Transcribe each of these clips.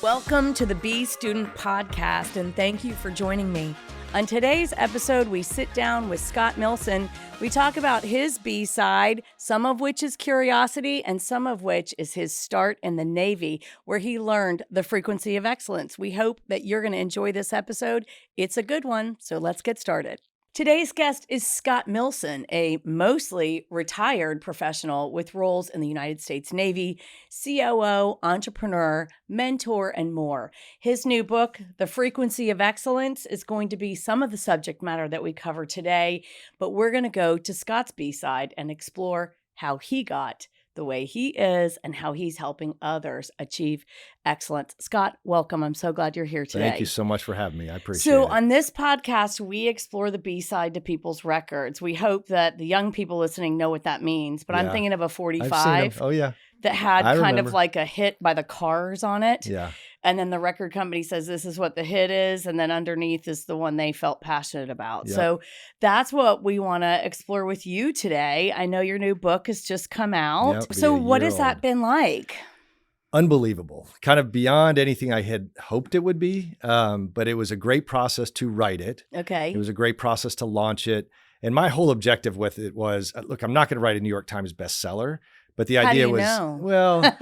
Welcome to the Be Student Podcast, and thank you for joining me. On today's episode, we sit down with Scott Millson. We talk about his B side, some of which is curiosity, and some of which is his start in the Navy, where he learned the frequency of excellence. We hope that you're going to enjoy this episode. It's a good one, so let's get started. Today's guest is Scott Millson, a mostly retired professional with roles in the United States Navy, COO, entrepreneur, mentor, and more. His new book, The Frequency of Excellence, is going to be some of the subject matter that we cover today, but we're going to go to Scott's B-side and explore how he got the way he is and how he's helping others achieve excellence. Scott, welcome. I'm so glad you're here today. Thank you so much for having me. I appreciate it. So on this podcast, we explore the B-side to people's records. We hope that the young people listening know what that means, but I'm thinking of a 45 that had kind of like a hit by the Cars on it. Yeah. And then the record company says this is what the hit is. And then underneath is the one they felt passionate about. Yep. So that's what we want to explore with you today. I know your new book has just come out. Yep, so what has that been like? Unbelievable. Kind of beyond anything I had hoped it would be. But it was a great process to write it. Okay. It was a great process to launch it. And my whole objective with it was, look, I'm not going to write a New York Times bestseller. But the idea was, well,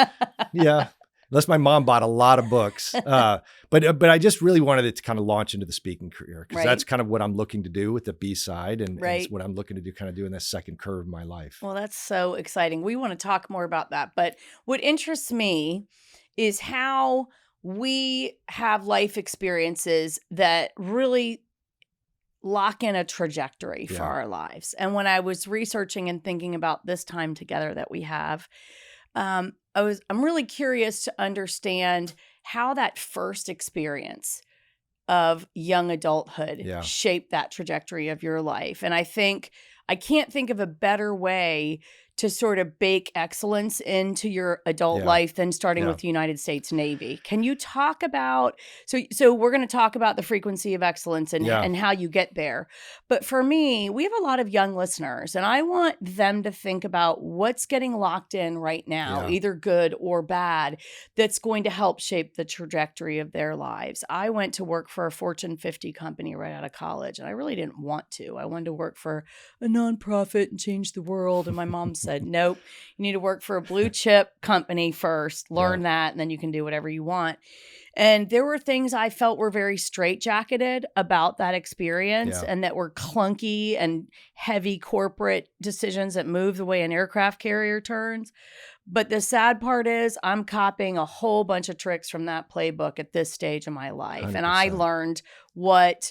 yeah. Unless my mom bought a lot of books. But I just really wanted it to kind of launch into the speaking career because that's kind of what I'm looking to do with the B-side and it's what I'm looking to do kind of do in this second curve of my life. Well, that's so exciting. We want to talk more about that. But what interests me is how we have life experiences that really lock in a trajectory for our lives. And when I was researching and thinking about this time together that we have, I'm really curious to understand how that first experience of young adulthood shaped that trajectory of your life. And I can't think of a better way to sort of bake excellence into your adult life than starting with the United States Navy. Can you talk about, so we're going to talk about the frequency of excellence and how you get there. But for me, we have a lot of young listeners and I want them to think about what's getting locked in right now, either good or bad, that's going to help shape the trajectory of their lives. I went to work for a Fortune 50 company right out of college and I really didn't want to. I wanted to work for a nonprofit and change the world. And my mom said, nope, you need to work for a blue chip company first, learn that, and then you can do whatever you want. And there were things I felt were very straitjacketed about that experience and that were clunky and heavy corporate decisions that move the way an aircraft carrier turns. But the sad part is I'm copying a whole bunch of tricks from that playbook at this stage of my life. 100%. And I learned what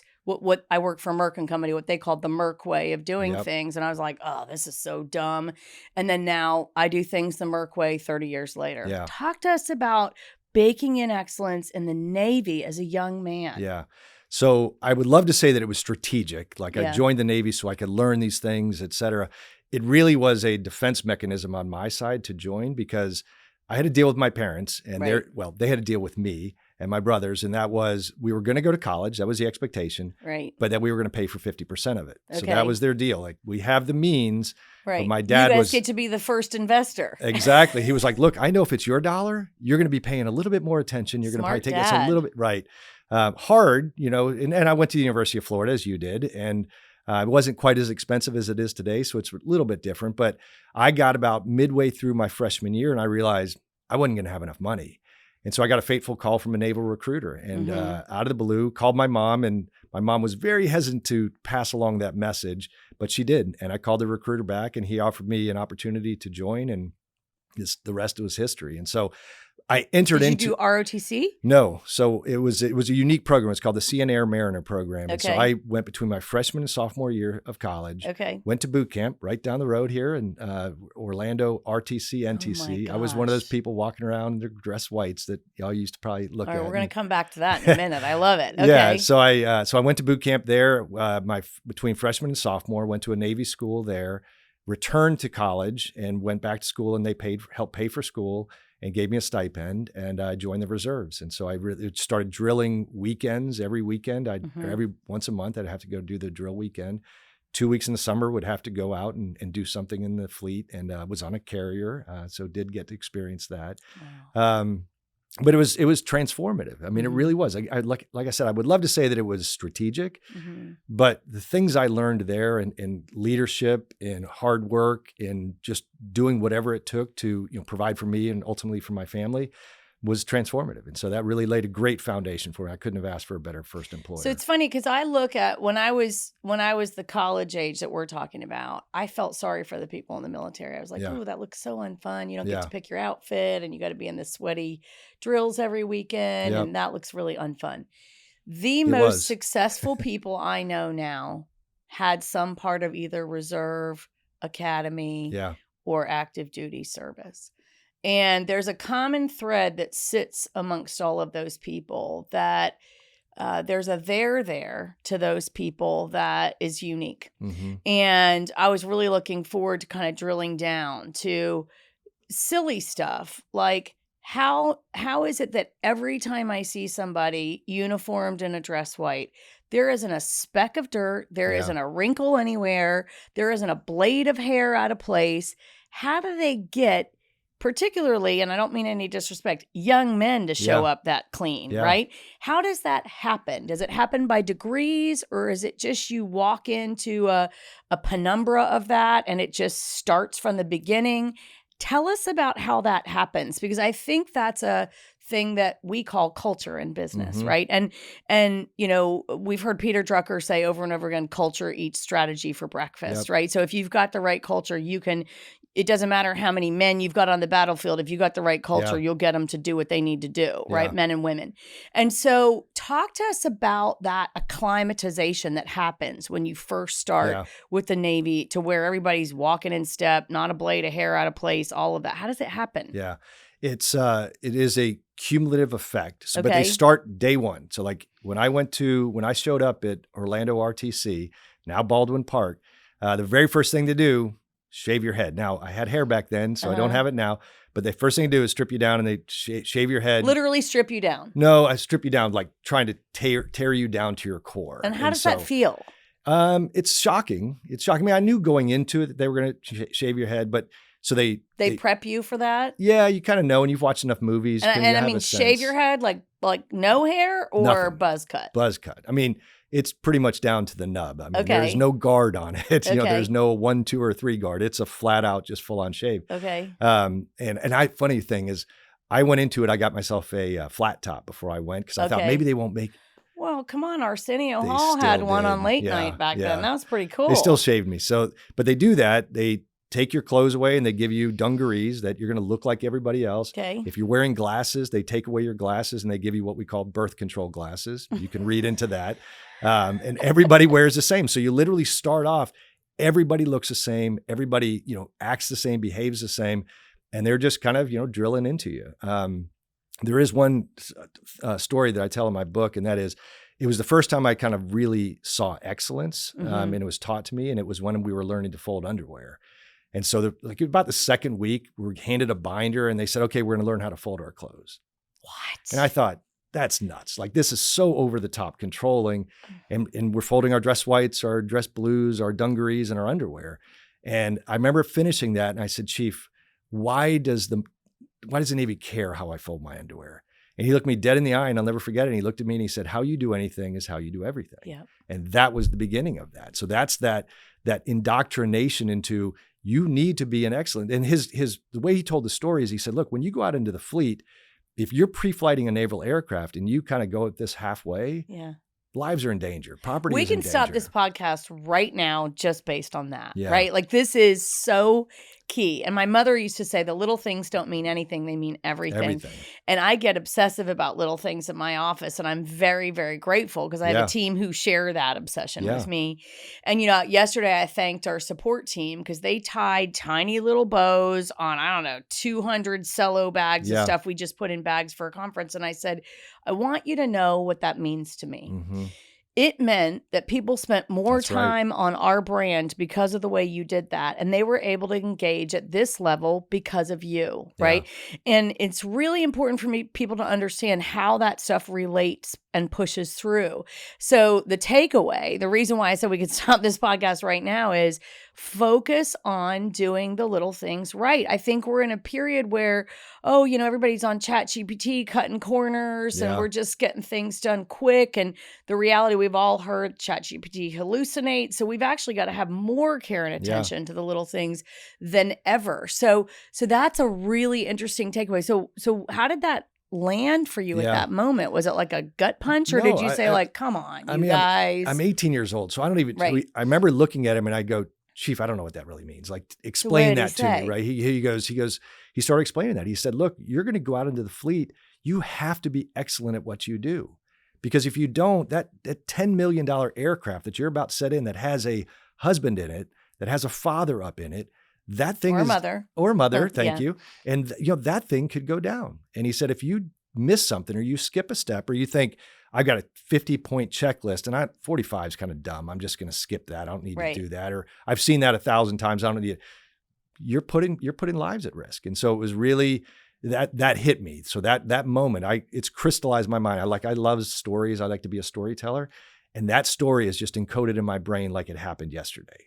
I worked for Merck and Company, what they called the Merck way of doing things. And I was like, oh, this is so dumb. And then now I do things the Merck way 30 years later. Yeah. Talk to us about baking in excellence in the Navy as a young man. Yeah. So I would love to say that it was strategic. Like I joined the Navy so I could learn these things, et cetera. It really was a defense mechanism on my side to join because I had to deal with my parents and they had to deal with me and my brothers. And that was, we were going to go to college. That was the expectation. Right. But that we were going to pay for 50% of it. Okay. So that was their deal. Like we have the means. Right. But my dad you guys get to be the first investor. Exactly. He was like, look, I know if it's your dollar, you're going to be paying a little bit more attention. You're going to probably take us a little bit. Right. Hard, and I went to the University of Florida as you did. And it wasn't quite as expensive as it is today. So it's a little bit different. But I got about midway through my freshman year and I realized I wasn't going to have enough money. And so I got a fateful call from a naval recruiter and out of the blue called my mom, and my mom was very hesitant to pass along that message, but she did. And I called the recruiter back and he offered me an opportunity to join, and the rest was history. And so I entered into. Did you do ROTC? No. So it was a unique program. It's called the Sea and Air Mariner Program. And so I went between my freshman and sophomore year of college. Okay. Went to boot camp right down the road here in Orlando, RTC, NTC. Oh I was one of those people walking around in their dress whites that y'all used to probably look at. All right, we're going to come back to that in a minute. I love it. Okay. Yeah. So I went to boot camp there. Between freshman and sophomore, went to a Navy school there, returned to college and went back to school, and they helped pay for school and gave me a stipend, and I joined the reserves. And so I really started drilling weekends every weekend. Every once a month, I'd have to go do the drill weekend. 2 weeks in the summer, would have to go out and do something in the fleet, and was on a carrier. So did get to experience that. Wow. But it was transformative. I mean, it really was. Like I said, I would love to say that it was strategic, but the things I learned there in leadership, in hard work, in just doing whatever it took to provide for me and ultimately for my family was transformative. And so that really laid a great foundation for me. I couldn't have asked for a better first employer. So it's funny because I look at when I was the college age that we're talking about, I felt sorry for the people in the military. I was like, oh, that looks so unfun. You don't get to pick your outfit and you got to be in the sweaty drills every weekend. And that looks really unfun. The most successful people I know now had some part of either reserve, academy, or active duty service. And there's a common thread that sits amongst all of those people that there's a there to those people that is unique. And I was really looking forward to kind of drilling down to silly stuff like how is it that every time I see somebody uniformed in a dress white, there isn't a speck of dirt, there isn't a wrinkle anywhere, there isn't a blade of hair out of place. How do they get, particularly, and I don't mean any disrespect, young men to show up that clean, right? How does that happen? Does it happen by degrees, or is it just you walk into a penumbra of that and it just starts from the beginning? Tell us about how that happens, because I think that's a thing that we call culture in business, right? And we've heard Peter Drucker say over and over again, culture eats strategy for breakfast, right? So if you've got the right culture, it doesn't matter how many men you've got on the battlefield. If you got the right culture, you'll get them to do what they need to do, right? Men and women. And so talk to us about that acclimatization that happens when you first start with the Navy to where everybody's walking in step, not a blade of hair out of place, all of that. How does it happen? Yeah. It is a cumulative effect. So, but they start day one. So like when I showed up at Orlando RTC, now Baldwin Park, the very first thing to do, shave your head. Now, I had hair back then, so I don't have it now. But the first thing to do is strip you down, and they shave your head. Literally strip you down. No, I strip you down, like trying to tear you down to your core. And how does that feel? It's shocking. It's shocking. I mean, I knew going into it that they were going to shave your head, but so they prep you for that. Yeah, you kind of know, and you've watched enough movies. And I mean, shave your head like no hair or nothing. Buzz cut. Buzz cut. I mean, it's pretty much down to the nub. I mean, there's no guard on it. There's no 1, 2, or 3 guard. It's a flat out, just full on shave. Okay. Funny thing is, I went into it. I got myself a flat top before I went because I thought maybe they won't make. Well, come on, Arsenio Hall had one on late night back then. That was pretty cool. They still shaved me. So, but they do that. They take your clothes away and they give you dungarees that you're going to look like everybody else. Okay. If you're wearing glasses, they take away your glasses and they give you what we call birth control glasses. You can read into that. And everybody wears the same. So you literally start off, everybody looks the same. Everybody, acts the same, behaves the same. And they're just kind of, drilling into you. There is one story that I tell in my book, and that is, it was the first time I kind of really saw excellence, and it was taught to me. And it was when we were learning to fold underwear. And so about the second week, we were handed a binder and they said, okay, we're going to learn how to fold our clothes. What? And I thought, that's nuts. Like, this is so over the top controlling. And we're folding our dress whites, our dress blues, our dungarees, and our underwear. And I remember finishing that and I said, Chief, why does the Navy care how I fold my underwear? And he looked me dead in the eye, and I'll never forget it. And he looked at me and he said, how you do anything is how you do everything. Yeah. And that was the beginning of that. So that's that indoctrination into, you need to be an excellent. And the way he told the story is, he said, look, when you go out into the fleet, if you're pre-flighting a naval aircraft and you kind of go at this halfway, lives are in danger. Property is in danger. We can stop this podcast right now just based on that, right? Like, this is so key. And my mother used to say, the little things don't mean anything, they mean everything. And I get obsessive about little things at my office, and I'm very, very grateful because I have a team who share that obsession with me. And, yesterday I thanked our support team because they tied tiny little bows on, 200 cello bags of stuff we just put in bags for a conference. And I said, I want you to know what that means to me. Mm-hmm. It meant that people spent more time on our brand because of the way you did that. And they were able to engage at this level because of you, right? And it's really important for people to understand how that stuff relates and pushes through. So the takeaway, the reason why I said we could stop this podcast right now is focus on doing the little things right. I think we're in a period where, everybody's on ChatGPT cutting corners and Yeah. we're just getting things done quick. And the reality, we've all heard ChatGPT hallucinate. So we've actually got to have more care and Yeah. attention to the little things than ever. So that's a really interesting takeaway. So how did that land for you at Yeah. that moment? Was it like a gut punch, or No, did you say like, come on, you guys? I'm 18 years old, so I don't even, Right. I remember looking at him and I go, Chief, I don't know what that really means. Like, explain that to me, right? He started explaining that. He said, look, you're going to go out into the fleet. You have to be excellent at what you do. Because if you don't, that $10 million aircraft that you're about to set in that has a husband in it, that has a father up in it, that thing or mother. Thank you. And that thing could go down. And he said, if you miss something or you skip a step or you think, I've got a 50-point checklist and 45 is kind of dumb, I'm just going to skip that. I don't need to do that. Or I've seen that 1,000 times. I don't need it. You're putting lives at risk. And so it was really, that hit me. So that moment, it's crystallized my mind. I love stories. I like to be a storyteller. And that story is just encoded in my brain like it happened yesterday.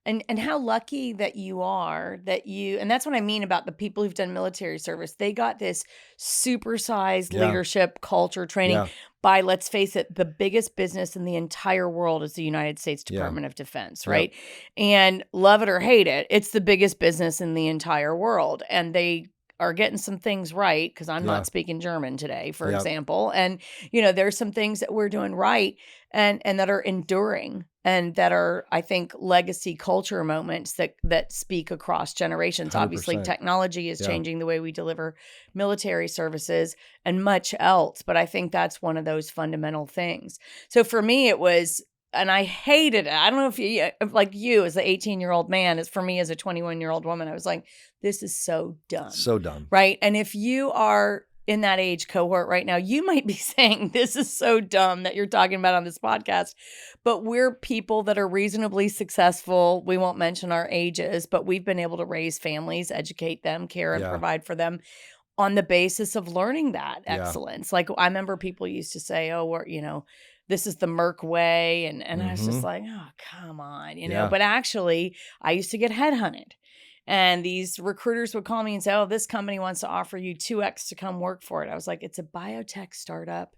And how lucky that you are and that's what I mean about the people who've done military service. They got this supersized leadership culture training by, let's face it, the biggest business in the entire world is the United States Department of Defense, right? And love it or hate it, it's the biggest business in the entire world. And they are getting some things right, because I'm not speaking German today, for example. And, there's some things that we're doing right and that are enduring and that are, I think, legacy culture moments that speak across generations. 100%. Obviously, technology is changing the way we deliver military services and much else. But I think that's one of those fundamental things. So for me, it was, and I hated it. I don't know if you, like you as an 18-year-old man, as for me as a 21-year-old woman, I was like, this is so dumb. So dumb. Right. And if you are in that age cohort right now, you might be saying, this is so dumb that you're talking about on this podcast. But we're people that are reasonably successful. We won't mention our ages, but we've been able to raise families, educate them, care and provide for them on the basis of learning that excellence. Like, I remember people used to say, oh, we're, this is the Merck way. And I was just like, oh, come on, but actually I used to get headhunted. And these recruiters would call me and say, oh, this company wants to offer you 2x to come work for it. I was like, it's a biotech startup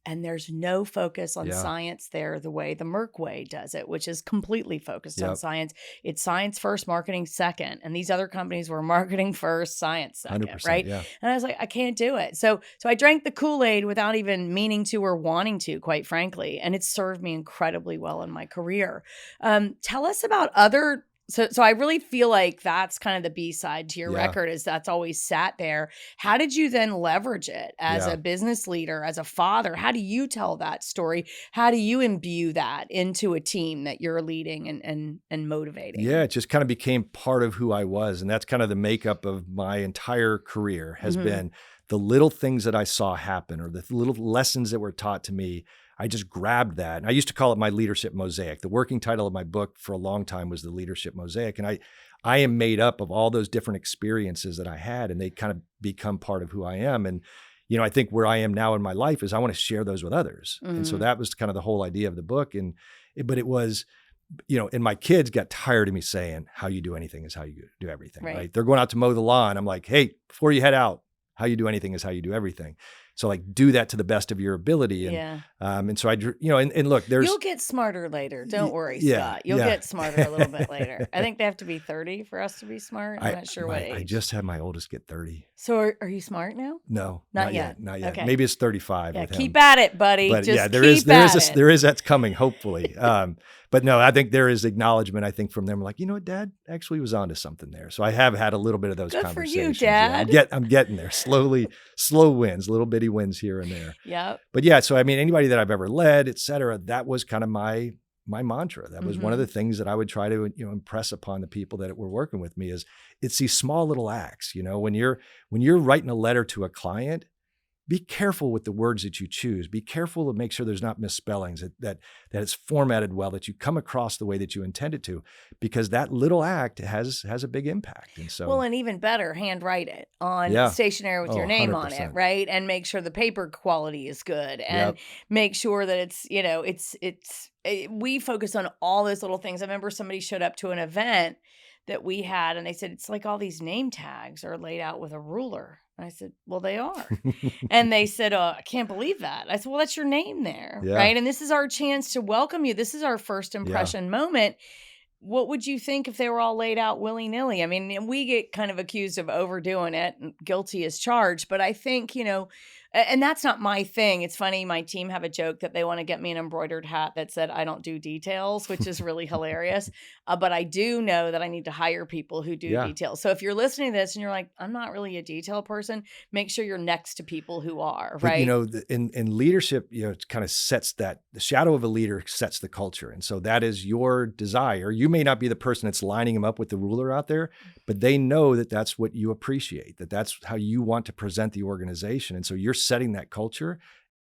and there's no focus on science there the way the Merck way does it, which is completely focused on science. It's science first, marketing second. And these other companies were marketing first, science second, right? Yeah. And I was like, I can't do it. So I drank the Kool-Aid without even meaning to or wanting to, quite frankly. And it served me incredibly well in my career. Tell us about other. So I really feel like that's kind of the B-side to your record, is that's always sat there. How did you then leverage it as a business leader, as a father? How do you tell that story? How do you imbue that into a team that you're leading and motivating? Yeah, it just kind of became part of who I was. And that's kind of the makeup of my entire career has been the little things that I saw happen or the little lessons that were taught to me. I just grabbed that. And I used to call it my leadership mosaic. The working title of my book for a long time was the leadership mosaic. And I am made up of all those different experiences that I had, and they kind of become part of who I am. And, I think where I am now in my life is I want to share those with others. And so that was kind of the whole idea of the book. But it was, and my kids got tired of me saying, how you do anything is how you do everything, right? They're going out to mow the lawn. I'm like, hey, before you head out, how you do anything is how you do everything. So do that to the best of your ability. And, and so and look, you'll get smarter later. Don't worry, Scott. You'll get smarter a little bit later. I think they have to be 30 for us to be smart. I'm not sure what age. I just had my oldest get 30. So are you smart now? No, not yet. Not yet. Okay. Maybe it's 35 with him. Keep at it, buddy. But just there is that's coming, hopefully. But no, I think there is acknowledgement, I think, from them, like, Dad actually was onto something there. So I have had a little bit of those conversations. Good for you, Dad. Yeah, I'm getting there slowly, slow wins, little bitty wins here and there. Yep. But so, anybody that I've ever led, et cetera, that was kind of my mantra. That was one of the things that I would try to, impress upon the people that were working with me is it's these small little acts, when you're writing a letter to a client, be careful with the words that you choose. Be careful to make sure there's not misspellings, that it's formatted well, that you come across the way that you intended to, because that little act has a big impact. And so, well, and even better, handwrite it on stationery with your name on it, right? And make sure the paper quality is good, and make sure that it's, we focus on all those little things. I remember somebody showed up to an event that we had, and they said, it's like all these name tags are laid out with a ruler. And I said, well, they are. And they said, I can't believe that. I said, well, that's your name there, right? And this is our chance to welcome you. This is our first impression moment. What would you think if they were all laid out willy-nilly? I mean, we get kind of accused of overdoing it, and guilty as charged. But I think, and that's not my thing. It's funny. My team have a joke that they want to get me an embroidered hat that said, I don't do details, which is really hilarious. But I do know that I need to hire people who do details. So if you're listening to this and you're like, I'm not really a detail person, make sure you're next to people who are, right? But, in leadership, it kind of sets the shadow of a leader sets the culture. And so that is your desire. You may not be the person that's lining them up with the ruler out there, but they know that that's what you appreciate, that's how you want to present the organization. And so you're setting that culture,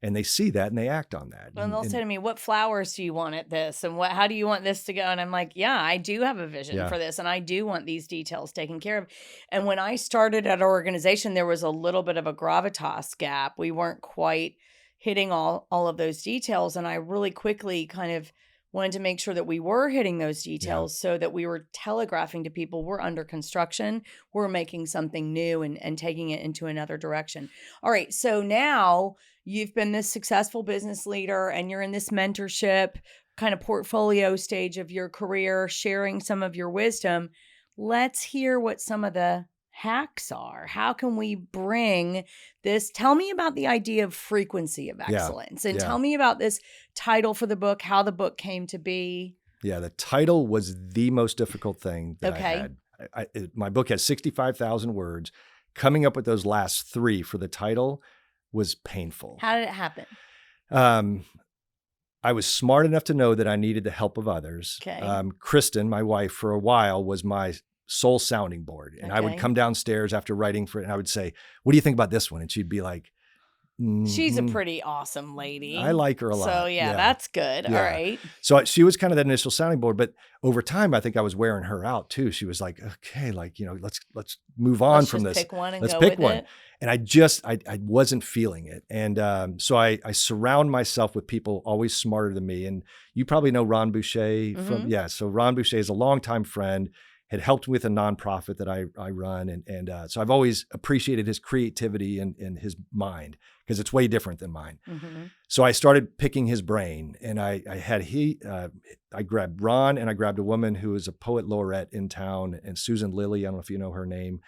and they see that and they act on that. And they'll say to me, what flowers do you want at this? And how do you want this to go? And I'm like, I do have a vision for this. And I do want these details taken care of. And when I started at our organization, there was a little bit of a gravitas gap. We weren't quite hitting all of those details. And I really quickly kind of wanted to make sure that we were hitting those details so that we were telegraphing to people, we're under construction, we're making something new and taking it into another direction. All right. So now you've been this successful business leader and you're in this mentorship kind of portfolio stage of your career, sharing some of your wisdom. Let's hear what some of the hacks are. How can we bring this? Tell me about the idea of frequency of excellence, and tell me about this title for the book, how the book came to be. Yeah, the title was the most difficult thing that I had. My book has 65,000 words. Coming up with those last 3 for the title was painful. How did it happen? I was smart enough to know that I needed the help of others. Kristen, my wife, for a while was my sole sounding board. And I would come downstairs after writing for it, and I would say, what do you think about this one? And she'd be like, she's a pretty awesome lady. I like her a lot. So that's good. All right. So she was kind of that initial sounding board, but over time, I think I was wearing her out too. She was like, okay, let's move on from this. Pick one and let's go pick with one. it. And I wasn't feeling it. And so I surround myself with people always smarter than me. And you probably know Ron Boucher so Ron Boucher is a longtime friend, had helped with a nonprofit that I run. And so I've always appreciated his creativity and his mind, because it's way different than mine. So I started picking his brain, and I grabbed Ron, and I grabbed a woman who is a poet laureate in town, and Susan Lilly. I don't know if you know her name.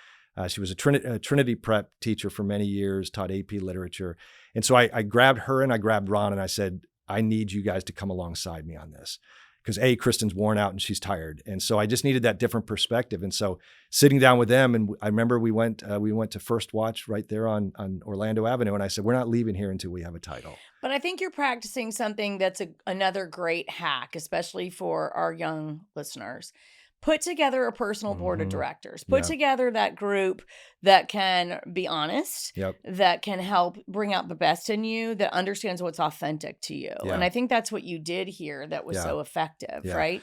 She was a Trinity Prep teacher for many years, taught AP literature. And so I grabbed her and I grabbed Ron, and I said, I need you guys to come alongside me on this. Because Kristen's worn out and she's tired. And so I just needed that different perspective. And so sitting down with them, and I remember we went to First Watch right there on Orlando Avenue. And I said, we're not leaving here until we have a title. But I think you're practicing something that's another great hack, especially for our young listeners. Put together a personal board of directors. Put together that group that can be honest, that can help bring out the best in you, that understands what's authentic to you. And I think that's what you did here that was so effective, right?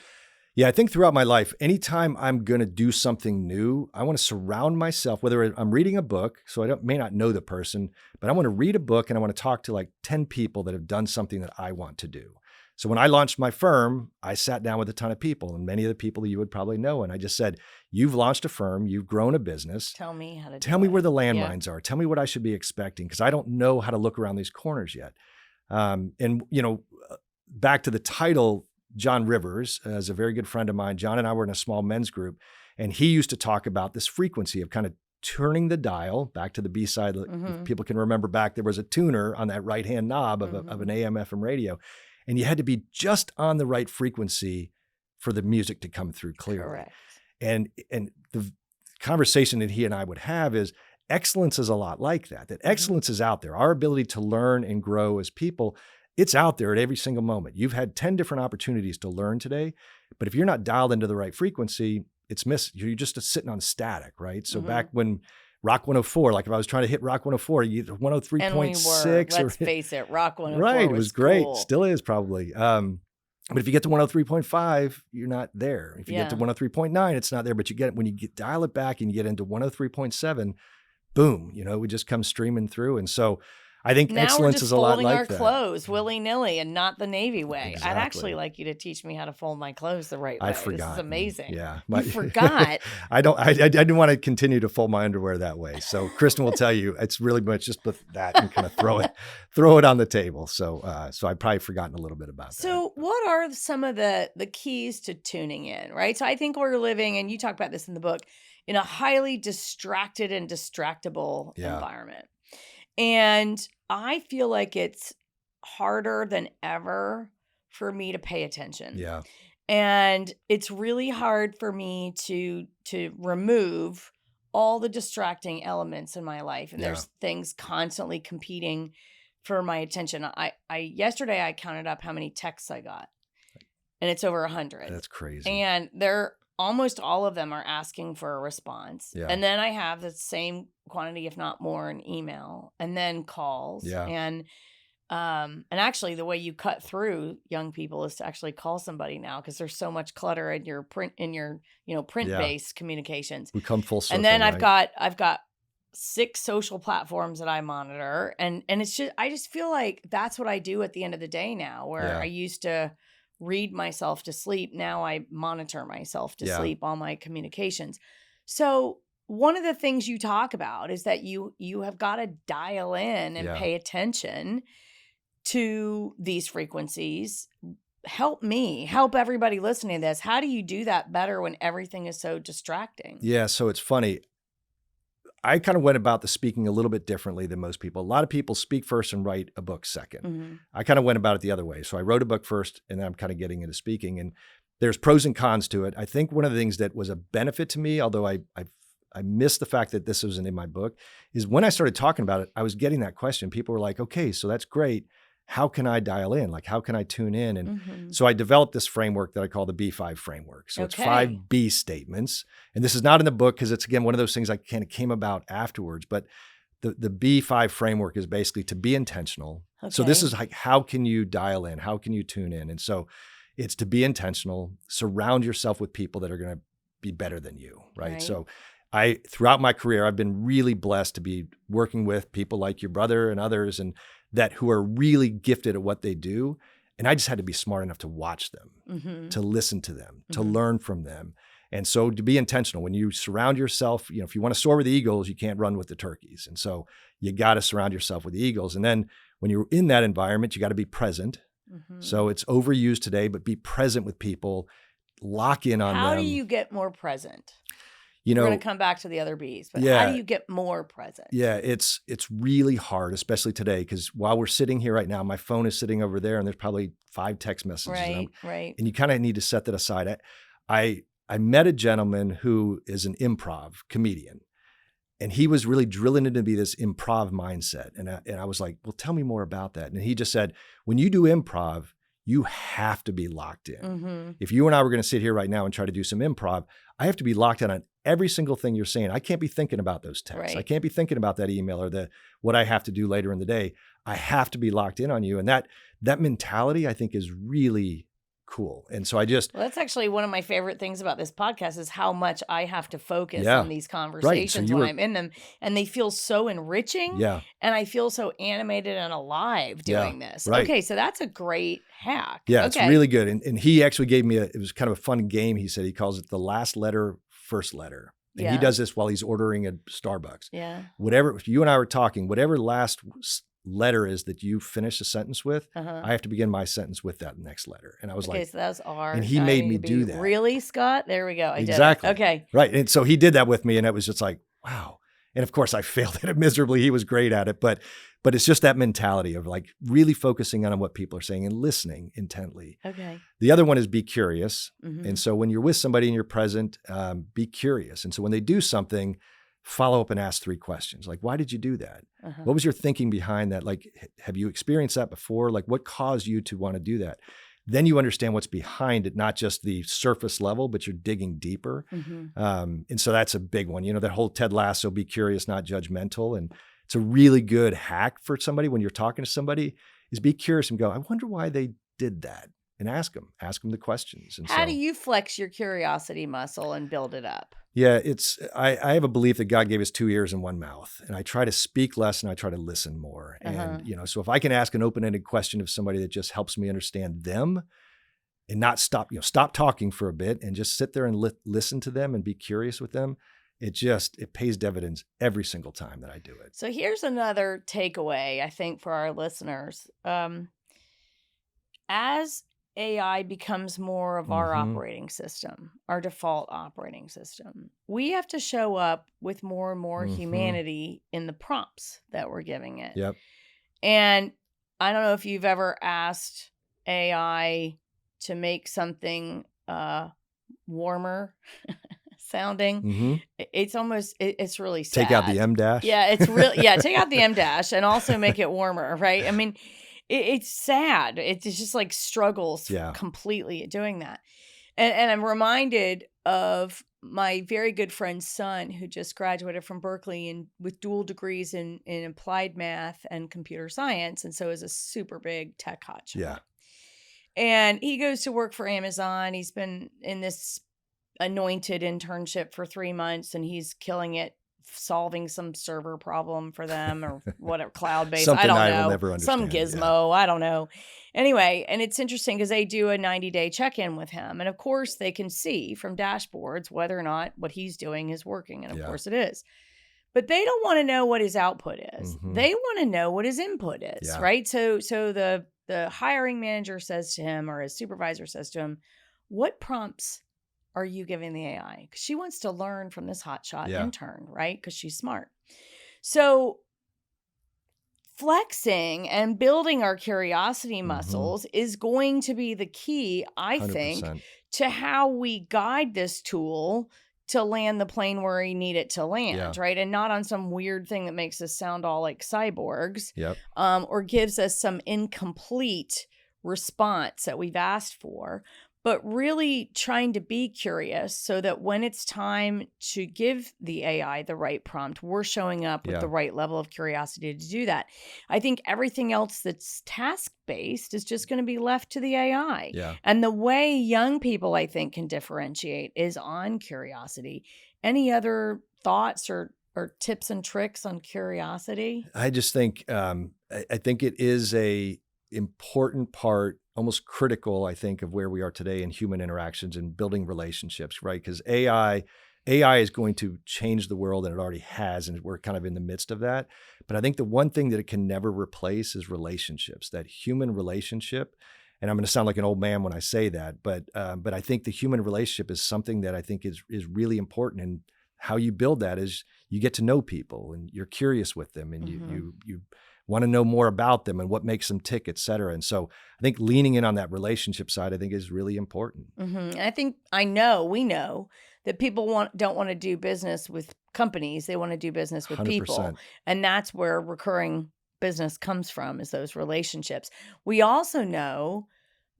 Yeah, I think throughout my life, anytime I'm going to do something new, I want to surround myself, whether I'm reading a book, so I may not know the person, but I want to read a book and I want to talk to like 10 people that have done something that I want to do. So when I launched my firm, I sat down with a ton of people, and many of the people you would probably know. And I just said, you've launched a firm, you've grown a business. Tell me how to Tell me where the landmines are. Tell me what I should be expecting, because I don't know how to look around these corners yet. Back to the title, John Rivers is a very good friend of mine. John and I were in a small men's group, and he used to talk about this frequency of kind of turning the dial back to the B side. If people can remember back, there was a tuner on that right-hand knob of an AM FM radio. And you had to be just on the right frequency for the music to come through clearly. Correct. And the conversation that he and I would have is excellence is a lot like that. That excellence is out there. Our ability to learn and grow as people, it's out there at every single moment. You've had 10 different opportunities to learn today, but if you're not dialed into the right frequency, it's missed. You're just sitting on static, right? So back when Rock 104. Like if I was trying to hit Rock 104, you 103.6. And we were, let's face it, Rock 104 right, it was great. Cool. Still is probably. But if you get to 103.5, you're not there. If you get to 103.9, it's not there. But when you dial it back and you get into 103.7, boom, it would just come streaming through. And so I think now excellence is a lot like that. Now we're just folding our clothes willy-nilly and not the Navy way. Exactly. I'd actually like you to teach me how to fold my clothes the right way. I forgot. This is amazing. Yeah. You forgot. I didn't want to continue to fold my underwear that way. So Kristen will tell you it's really much just put that and kind of throw it on the table. So I've probably forgotten a little bit about that. So what are some of the keys to tuning in, right? So I think we're living, and you talk about this in the book, in a highly distracted and distractible environment. And I feel like it's harder than ever for me to pay attention. Yeah. And it's really hard for me to remove all the distracting elements in my life. And there's things constantly competing for my attention. Yesterday I counted up how many texts I got. And it's over 100. That's crazy. And almost all of them are asking for a response. Yeah. And then I have the same quantity, if not more, in email, and then calls. Yeah. And actually the way you cut through young people is to actually call somebody now, because there's so much clutter in your print-based communications. We come full circle. And then I've got 6 social platforms that I monitor. And it's just, I just feel like that's what I do at the end of the day now, where I used to read myself to sleep. Now I monitor myself to sleep, all my communications. So one of the things you talk about is that you have got to dial in and pay attention to these frequencies. Help everybody listening to this. How do you do that better when everything is so distracting? Yeah. So it's funny. I kind of went about the speaking a little bit differently than most people. A lot of people speak first and write a book second. Mm-hmm. I kind of went about it the other way. So I wrote a book first, and then I'm kind of getting into speaking. And there's pros and cons to it. I think one of the things that was a benefit to me, although I missed the fact that this wasn't in my book, is when I started talking about it, I was getting that question. People were like, okay, so that's great. How can I dial in? Like, how can I tune in? And so I developed this framework that I call the B5 framework. So it's 5 B statements. And this is not in the book because it's, again, one of those things I kind of came about afterwards. But the B5 framework is basically to be intentional. Okay. So this is like, how can you dial in? How can you tune in? And so it's to be intentional, surround yourself with people that are going to be better than you, right? So throughout my career, I've been really blessed to be working with people like your brother and others, and who are really gifted at what they do. And I just had to be smart enough to watch them, to listen to them, to learn from them. And so to be intentional, when you surround yourself, if you want to soar with the eagles, you can't run with the turkeys. And so you got to surround yourself with the eagles. And then when you're in that environment, you got to be present. So it's overused today, but be present with people, lock in on them. How do you get more present? We're going to come back to the other B's, but how do you get more present? Yeah, it's really hard, especially today, because while we're sitting here right now, my phone is sitting over there and there's probably 5 text messages. Right. And you kind of need to set that aside. I met a gentleman who is an improv comedian, and he was really drilling into me this improv mindset. And I was like, well, tell me more about that. And he just said, when you do improv, you have to be locked in. If you and I were going to sit here right now and try to do some improv, I have to be locked in on every single thing you're saying. I can't be thinking about those texts. Right. I can't be thinking about that email or what I have to do later in the day. I have to be locked in on you. And that mentality, I think, is really cool. And so well, that's actually one of my favorite things about this podcast is how much I have to focus on these conversations when I'm in them. And they feel so enriching. Yeah. And I feel so animated and alive doing this. Right. Okay. So that's a great hack. Yeah. It's really good. And he actually gave me it was kind of a fun game. He said, he calls it the last letter, first letter. And he does this while he's ordering at Starbucks. Yeah. Whatever, if you and I were talking, whatever last letter is that you finish a sentence with, I have to begin my sentence with that next letter. And I was like, so that was R. And he made me do that. Really, Scott? There we go. I exactly. did it. Okay. Right. And so he did that with me, and it was just like, wow. And of course I failed at it miserably. He was great at it, but it's just that mentality of like really focusing on what people are saying and listening intently. Okay. The other one is be curious. And so when you're with somebody and you're present, be curious. And so when they do something, follow up and ask 3 questions. Like, why did you do that? What was your thinking behind that? Like, have you experienced that before? Like, what caused you to want to do that? then you understand what's behind it, not just the surface level, but you're digging deeper. And so that's a big one. That whole Ted Lasso, be curious, not judgmental. And it's a really good hack for somebody when you're talking to somebody is be curious and go, I wonder why they did that, and ask them the questions. And how do you flex your curiosity muscle and build it up? Yeah, I have a belief that God gave us 2 ears and 1 mouth, and I try to speak less and I try to listen more. And, so if I can ask an open-ended question of somebody that just helps me understand them and not stop talking for a bit and just sit there and listen to them and be curious with them, it pays dividends every single time that I do it. So here's another takeaway, I think, for our listeners. As AI becomes more of our operating system, our default operating system, we have to show up with more and more humanity in the prompts that we're giving it. Yep. And I don't know if you've ever asked AI to make something warmer sounding. It's really sad. Take out the M dash. Yeah, it's really, take out the M dash and also make it warmer, right? I mean, it's sad. It's just like struggles completely at doing that. And I'm reminded of my very good friend's son who just graduated from Berkeley and with dual degrees in applied math and computer science. And so is a super big tech hotshot. Yeah. And he goes to work for Amazon. He's been in this anointed internship for 3 months and he's killing it, solving some server problem for them or whatever, cloud-based. I don't know. Will never understand. Some gizmo. I don't know. Anyway, and it's interesting because they do a 90-day check-in with him. And of course, they can see from dashboards whether or not what he's doing is working. And of course it is. But they don't want to know what his output is. They want to know what his input is, right? So the hiring manager says to him, or his supervisor says to him, what prompts are you giving the AI? Because she wants to learn from this hotshot intern, right? Because she's smart. So flexing and building our curiosity muscles is going to be the key, I 100%. think, to how we guide this tool to land the plane where we need it to land, right? And not on some weird thing that makes us sound all like cyborgs, or gives us some incomplete response that we've asked for. But really trying to be curious so that when it's time to give the AI the right prompt, we're showing up with the right level of curiosity to do that. I think everything else that's task-based is just going to be left to the AI. And the way young people, I think, can differentiate is on curiosity. Any other thoughts or tips and tricks on curiosity? I just think, I think it is a important part, almost critical, I think, of where we are today in human interactions and building relationships, right? Because AI is going to change the world, and it already has, and we're kind of in the midst of that. But I think the one thing that it can never replace is relationships, that human relationship. And I'm going to sound like an old man when I say that, but I think the human relationship is something that I think is really important. And how you build that is you get to know people, and you're curious with them, and you want to know more about them and what makes them tick, et cetera. And so I think leaning in on that relationship side, I think, is really important. And we know that people don't want to do business with companies. They want to do business with 100%. People. And that's where recurring business comes from, is those relationships. We also know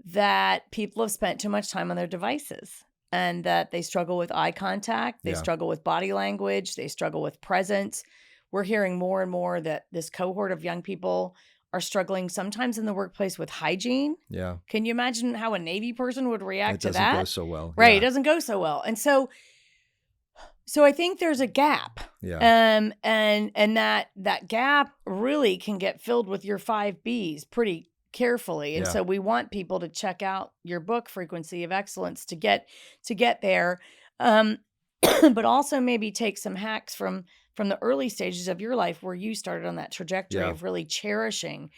that people have spent too much time on their devices and that they struggle with eye contact. They struggle with body language. They struggle with presence. We're hearing more and more that this cohort of young people are struggling sometimes in the workplace with hygiene. Yeah. Can you imagine how a Navy person would react to that? It doesn't go so well. Right. Yeah. It doesn't go so well. And so I think there's a gap. Yeah. And that gap really can get filled with your 5 Bs pretty carefully. And so we want people to check out your book, Frequency of Excellence, to get there. But also maybe take some hacks from the early stages of your life where you started on that trajectory of really cherishing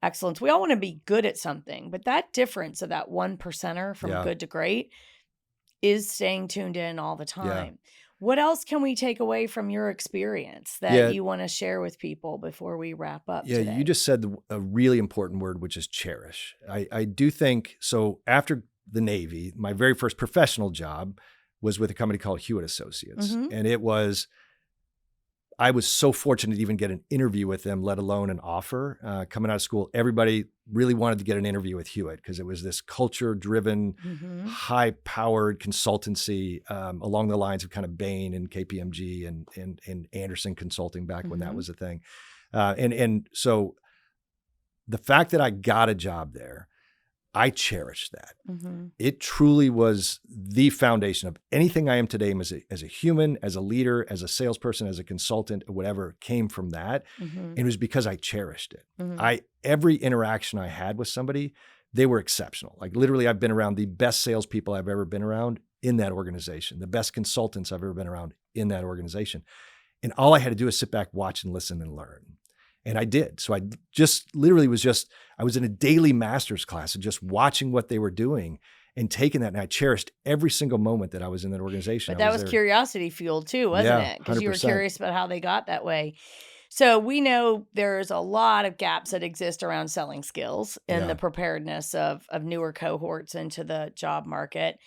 excellence. We all want to be good at something, but that difference of that 1%er from good to great is staying tuned in all the time. What else can we take away from your experience that you want to share with people before we wrap up today? You just said a really important word, which is cherish. I do think, so after the Navy, my very first professional job was with a company called Hewitt Associates. And it was, I was so fortunate to even get an interview with them, let alone an offer. Coming out of school, everybody really wanted to get an interview with Hewitt because it was this culture-driven, high-powered consultancy along the lines of kind of Bain and KPMG and Anderson Consulting back when that was a thing. And so the fact that I got a job there, I cherished that. It truly was the foundation of anything I am today as a human, as a leader, as a salesperson, as a consultant, or whatever came from that. And it was because I cherished it. Every interaction I had with somebody, they were exceptional. Like literally, I've been around the best salespeople I've ever been around in that organization, the best consultants I've ever been around in that organization. And all I had to do is sit back, watch and listen and learn. And I did. So I just literally I was in a daily master's class and just watching what they were doing and taking that. And I cherished every single moment that I was in that organization. But that was curiosity fueled too, wasn't it? Because you were curious about how they got that way. So we know there's a lot of gaps that exist around selling skills and the preparedness of newer cohorts into the job market.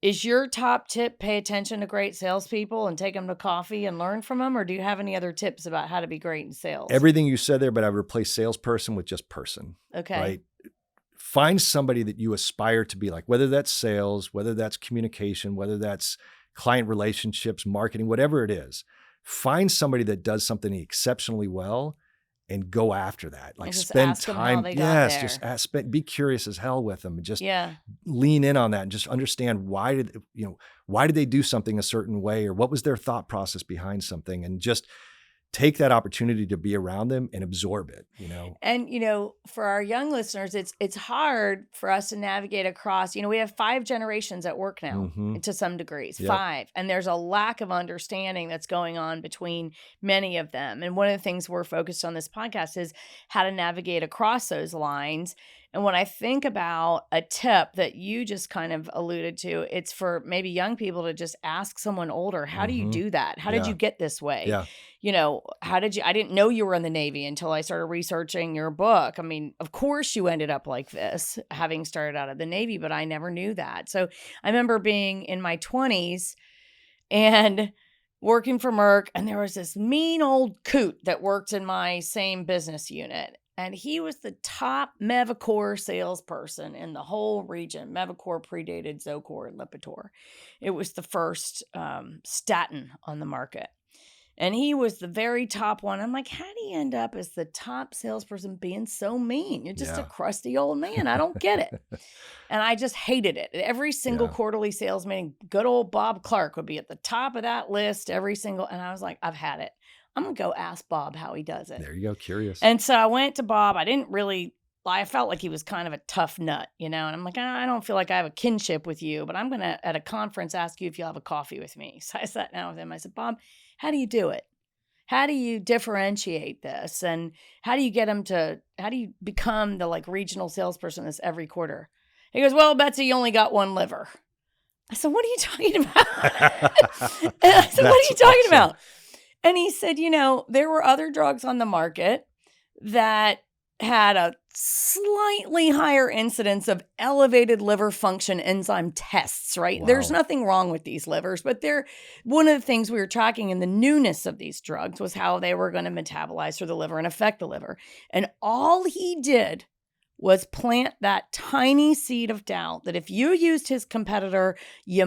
Is your top tip pay attention to great salespeople and take them to coffee and learn from them? Or do you have any other tips about how to be great in sales? Everything you said there, but I would replace salesperson with just person. Okay. Right? Find somebody that you aspire to be like, whether that's sales, whether that's communication, whether that's client relationships, marketing, whatever it is. Find somebody that does something exceptionally well and go after that. Like spend time. Be curious as hell with them and just lean in on that and just understand why did they do something a certain way or what was their thought process behind something, and just take that opportunity to be around them and absorb it, And, for our young listeners, it's hard for us to navigate across, we have 5 generations at work now to some degrees, 5. And there's a lack of understanding that's going on between many of them. And one of the things we're focused on this podcast is how to navigate across those lines. And when I think about a tip that you just kind of alluded to, it's for maybe young people to just ask someone older, how do you do that? How did you get this way? I didn't know you were in the Navy until I started researching your book. I mean, of course you ended up like this, having started out of the Navy, but I never knew that. So I remember being in my 20s and working for Merck, and there was this mean old coot that worked in my same business unit. And he was the top Mevacor salesperson in the whole region. Mevacor predated Zocor and Lipitor. It was the first statin on the market. And he was the very top one. I'm like, how do you end up as the top salesperson being so mean? You're just a crusty old man. I don't get it. And I just hated it. Every single quarterly sales meeting, good old Bob Clark would be at the top of that list, and I was like, I've had it. I'm going to go ask Bob how he does it. There you go. Curious. And so I went to Bob. I felt like he was kind of a tough nut, and I'm like, I don't feel like I have a kinship with you, but I'm going to, at a conference, ask you if you'll have a coffee with me. So I sat down with him. I said, Bob, how do you do it? How do you differentiate this? And how do you become the regional salesperson this every quarter? He goes, well, Betsy, you only got one liver. I said, what are you talking about? And I said, what are you talking about? And he said, there were other drugs on the market that had a slightly higher incidence of elevated liver function enzyme tests, right? Wow. There's nothing wrong with these livers, but one of the things we were tracking in the newness of these drugs was how they were going to metabolize through the liver and affect the liver. And all he did was plant that tiny seed of doubt that if you used his competitor, you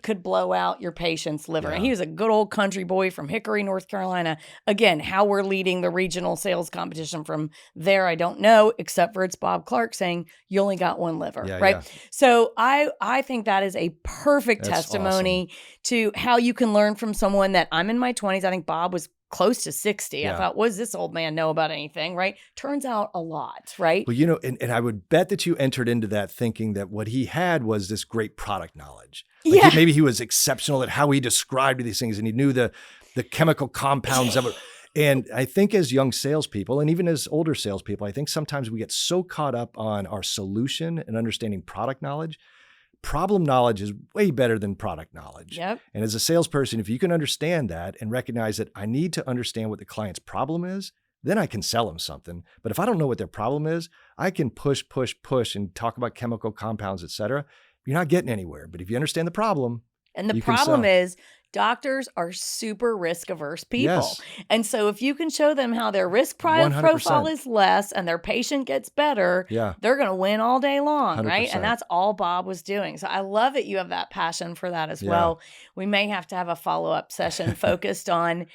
could blow out your patient's liver. Yeah. And he was a good old country boy from Hickory, North Carolina. Again, how we're leading the regional sales competition from there, I don't know, except for it's Bob Clark saying you only got one liver, right? Yeah. So I think that is a perfect testimony to how you can learn from someone that I'm in my 20s. I think Bob was close to 60. Yeah. I thought, what does this old man know about anything, right? Turns out a lot, right? Well, and I would bet that you entered into that thinking that what he had was this great product knowledge. Maybe he was exceptional at how he described these things and he knew the chemical compounds of it. And I think as young salespeople, and even as older salespeople, I think sometimes we get so caught up on our solution and understanding product knowledge. Problem knowledge is way better than product knowledge. Yep. And as a salesperson, if you can understand that and recognize that I need to understand what the client's problem is, then I can sell them something. But if I don't know what their problem is, I can push and talk about chemical compounds, et cetera. You're not getting anywhere. But if you understand the problem, and the problem is doctors are super risk averse people. Yes. And so if you can show them how their risk 100%. profile is less and their patient gets better, Yeah. they're going to win all day long, 100%. right? And that's all Bob was doing. So I love that you have that passion for that as well. We may have to have a follow-up session focused on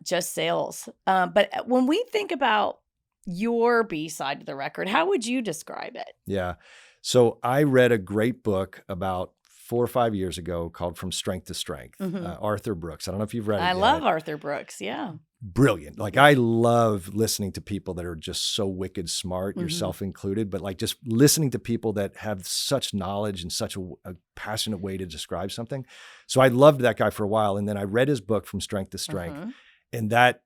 just sales. But when we think about your B side of the record, how would you describe it? Yeah. So I read a great book about 4 or 5 years ago called From Strength to Strength, Arthur Brooks. I don't know if you've read it I yet. love Arthur Brooks. Yeah. Brilliant. Like I love listening to people that are just so wicked smart, yourself included, but like just listening to people that have such knowledge and such a passionate way to describe something. So I loved that guy for a while. And then I read his book From Strength to Strength, and that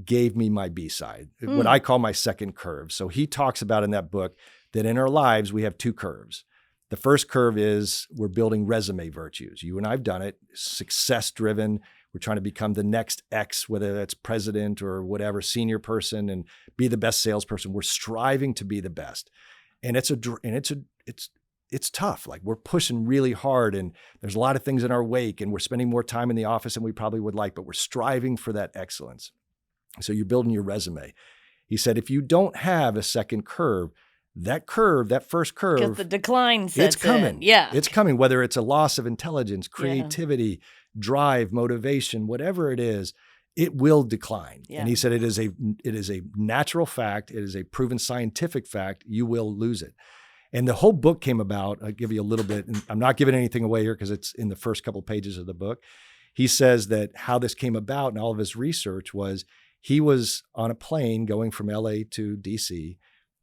gave me my B-side, what I call my second curve. So he talks about in that book that in our lives, we have 2 curves. The first curve is we're building resume virtues. You and I have done it, success-driven. We're trying to become the next X, whether that's president or whatever, senior person, and be the best salesperson. We're striving to be the best. And it's tough. Like we're pushing really hard and there's a lot of things in our wake and we're spending more time in the office than we probably would like, but we're striving for that excellence. So you're building your resume. He said, if you don't have a second curve, that first curve, because the decline sets it's coming. In. Yeah. It's coming, whether it's a loss of intelligence, creativity, drive, motivation, whatever it is, it will decline. Yeah. And he said, it is a natural fact. It is a proven scientific fact. You will lose it. And the whole book came about, I'll give you a little bit, and I'm not giving anything away here because it's in the first couple of pages of the book. He says that how this came about and all of his research was he was on a plane going from LA to DC,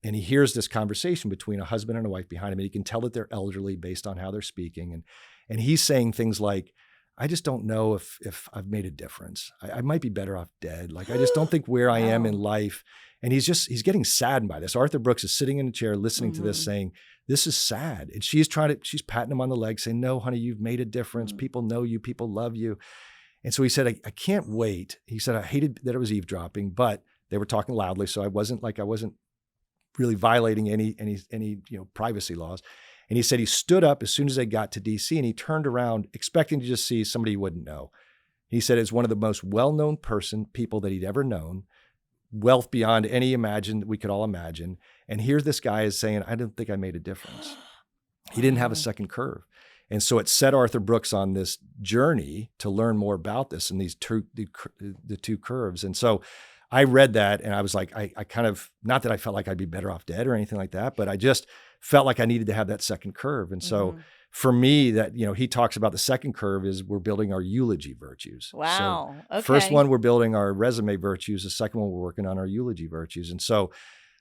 and he hears this conversation between a husband and a wife behind him, and he can tell that they're elderly based on how they're speaking. And he's saying things like, I just don't know if I've made a difference. I might be better off dead. Like, I just don't think where I am in life. And he's getting saddened by this. Arthur Brooks is sitting in a chair listening to this saying, this is sad. And she's patting him on the leg saying, no, honey, you've made a difference. People know you, people love you. And so he said, I can't wait. He said, I hated that it was eavesdropping, but they were talking loudly. So I wasn't really violating any privacy laws. And he said he stood up as soon as they got to DC and he turned around expecting to just see somebody he wouldn't know. He said it's one of the most well-known people that he'd ever known, wealth beyond any we could all imagine. And here this guy is saying, I didn't think I made a difference. He didn't have a second curve. And so it set Arthur Brooks on this journey to learn more about this and the 2 curves. And so I read that and I was like, I kind of, not that I felt like I'd be better off dead or anything like that, but I just felt like I needed to have that second curve. And so for me, that, he talks about the second curve is we're building our eulogy virtues. Wow. So okay. First one, we're building our resume virtues. The second one, we're working on our eulogy virtues. And so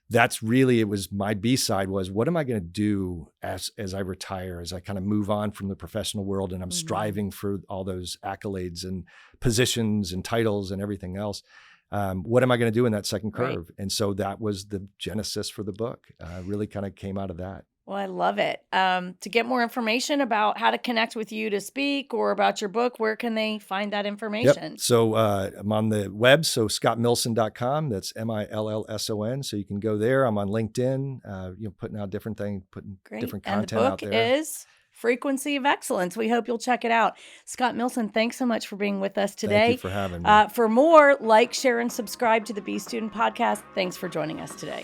that's really, it was my B-side was, what am I going to do as I retire, as I kind of move on from the professional world and I'm striving for all those accolades and positions and titles and everything else. What am I going to do in that second curve? Right. And so that was the genesis for the book. Really kind of came out of that. Well, I love it. To get more information about how to connect with you to speak or about your book, where can they find that information? Yep. So I'm on the web, so scottmillson.com. That's MILLSON. So you can go there. I'm on LinkedIn, putting out different things, putting different content out there. And the book is Frequency of Excellence. We hope you'll check it out. Scott Millson, thanks so much for being with us today. Thank you for having me. For more, like, share, and subscribe to the B Student Podcast. Thanks for joining us today.